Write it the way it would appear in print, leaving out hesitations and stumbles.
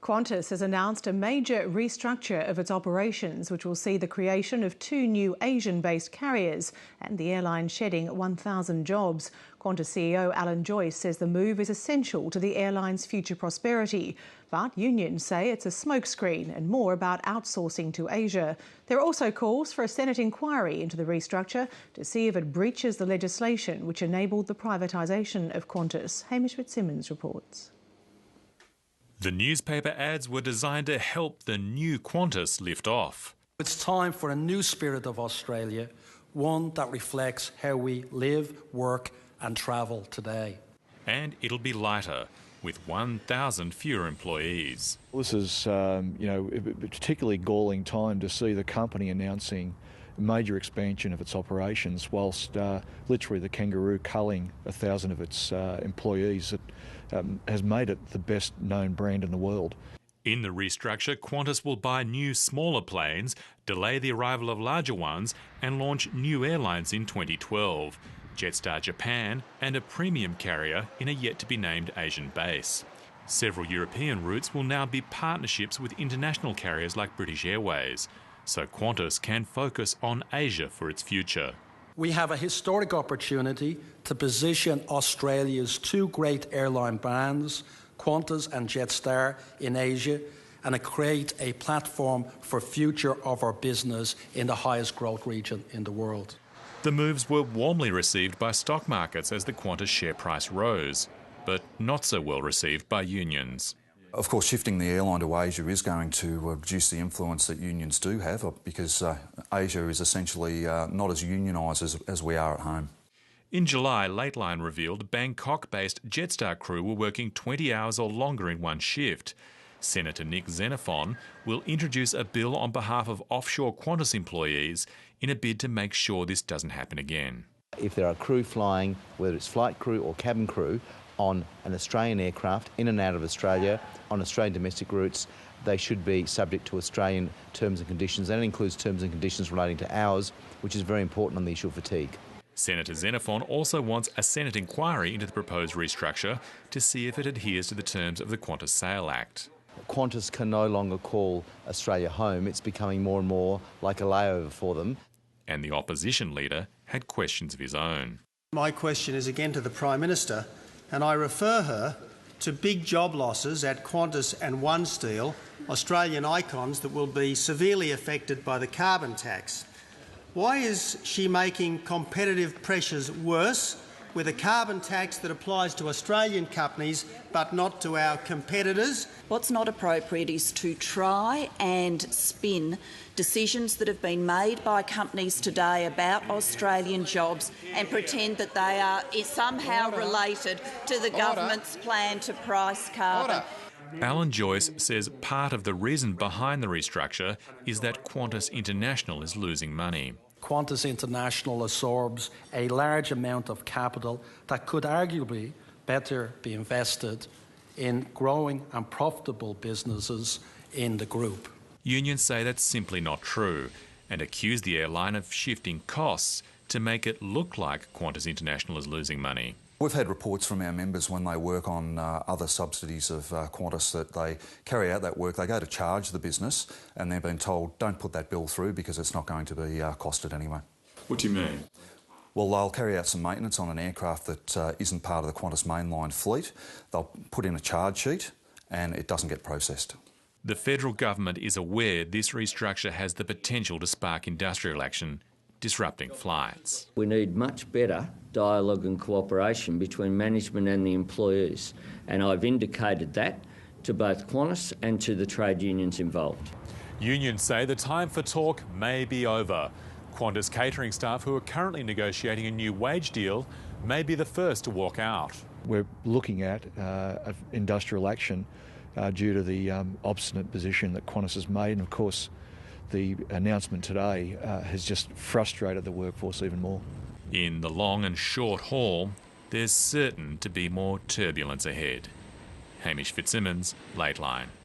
Qantas has announced a major restructure of its operations, which will see the creation of 2 new Asian-based carriers and the airline shedding 1,000 jobs. Qantas CEO Alan Joyce says the move is essential to the airline's future prosperity. But unions say it's a smokescreen and more about outsourcing to Asia. There are also calls for a Senate inquiry into the restructure to see if it breaches the legislation which enabled the privatisation of Qantas. Hamish Fitzsimmons reports. The newspaper ads were designed to help the new Qantas lift off. It's time for a new spirit of Australia, one that reflects how we live, work and travel today. And it'll be lighter, with 1,000 fewer employees. This is, a particularly galling time to see the company announcing major expansion of its operations whilst literally the kangaroo culling 1,000 of its employees. It has made it the best known brand in the world. In the restructure, Qantas will buy new smaller planes, delay the arrival of larger ones and launch new airlines in 2012. Jetstar Japan and a premium carrier in a yet-to-be-named Asian base. Several European routes will now be partnerships with international carriers like British Airways, so Qantas can focus on Asia for its future. We have a historic opportunity to position Australia's 2 great airline brands, Qantas and Jetstar, in Asia and to create a platform for future of our business in the highest growth region in the world. The moves were warmly received by stock markets as the Qantas share price rose, but not so well received by unions. Of course, shifting the airline to Asia is going to reduce the influence that unions do have because Asia is essentially not as unionised as we are at home. In July, Lateline revealed Bangkok-based Jetstar crew were working 20 hours or longer in one shift. Senator Nick Xenophon will introduce a bill on behalf of offshore Qantas employees in a bid to make sure this doesn't happen again. If there are crew flying, whether it's flight crew or cabin crew, on an Australian aircraft in and out of Australia, on Australian domestic routes, they should be subject to Australian terms and conditions. That includes terms and conditions relating to hours, which is very important on the issue of fatigue. Senator Xenophon also wants a Senate inquiry into the proposed restructure to see if it adheres to the terms of the Qantas Sale Act. Qantas can no longer call Australia home. It's becoming more and more like a layover for them. And the opposition leader had questions of his own. My question is again to the Prime Minister, and I refer her to big job losses at Qantas and OneSteel, Australian icons that will be severely affected by the carbon tax. Why is she making competitive pressures worse with a carbon tax that applies to Australian companies but not to our competitors? What's not appropriate is to try and spin decisions that have been made by companies today about Australian jobs and pretend that they are somehow related to the government's plan to price carbon. Alan Joyce says part of the reason behind the restructure is that Qantas International is losing money. Qantas International absorbs a large amount of capital that could arguably better be invested in growing and profitable businesses in the group. Unions say that's simply not true and accuse the airline of shifting costs to make it look like Qantas International is losing money. We've had reports from our members when they work on other subsidies of Qantas that they carry out that work, they go to charge the business and they're being told don't put that bill through because it's not going to be costed anyway. What do you mean? Well, they'll carry out some maintenance on an aircraft that isn't part of the Qantas mainline fleet. They'll put in a charge sheet and it doesn't get processed. The federal government is aware this restructure has the potential to spark industrial action, disrupting flights. We need much better dialogue and cooperation between management and the employees, and I've indicated that to both Qantas and to the trade unions involved. Unions say the time for talk may be over. Qantas catering staff who are currently negotiating a new wage deal may be the first to walk out. We're looking at industrial action due to the obstinate position that Qantas has made, and of course the announcement today has just frustrated the workforce even more. In the long and short haul, there's certain to be more turbulence ahead. Hamish Fitzsimmons, Lateline.